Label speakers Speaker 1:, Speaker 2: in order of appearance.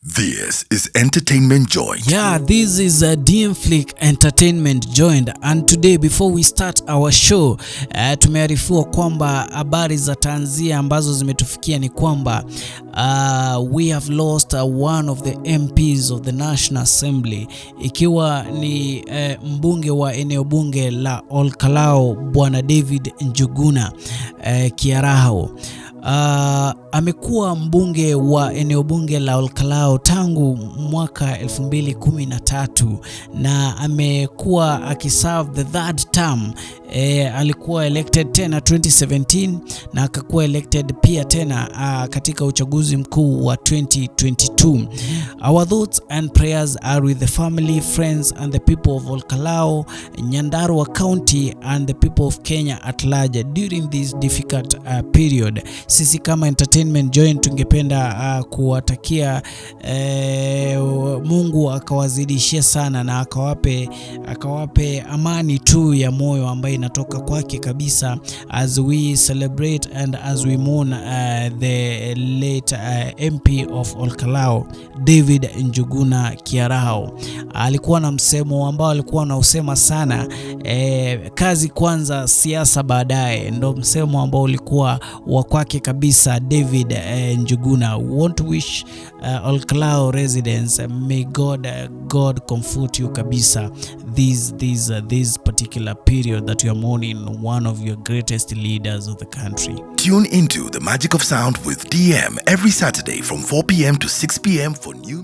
Speaker 1: This is Entertainment Joint.
Speaker 2: Yeah, this is a DM Flick Entertainment Joint, and today before we start our show tumearifiwa kwamba habari za tanzia ambazo zimetufikia ni kwamba we have lost one of the MPs of the National Assembly, ikiwa ni mbunge wa eneo bunge la Olkalau Bwana David Njuguna Kiaraho. Amekuwa mbunge wa eneo bunge la Olkalau tangu mwaka 2013 na amekuwa akiserve the third term. Alikuwa elected tena 2017 na akakuwa elected pia tena katika uchaguzi mkuu wa 2022. Our thoughts and prayers are with the family, friends and the people of Olkalau, Nyandarua County and the people of Kenya at large during this difficult period. Sisi kama Entertainment Joint tungependa kuwatakia Mungu akawazidishie sana na akawape amani tu ya moyo ambayo inatoka kwake kabisa, as we celebrate and as we mourn the late MP of Olkalau David Njuguna Kiaraho. Alikuwa na msemo ambao alikuwa anausema sana, kazi kwanza siasa baadaye, ndo msemo ambao ulikuwa wa kwake kabisa David Njuguna. We want to wish Olkalau residents, may God comfort you kabisa this particular period that you are mourning one of your greatest leaders of the country.
Speaker 1: Tune into The Magic of Sound with DM every Saturday from 4 p.m. to 6 p.m. for news.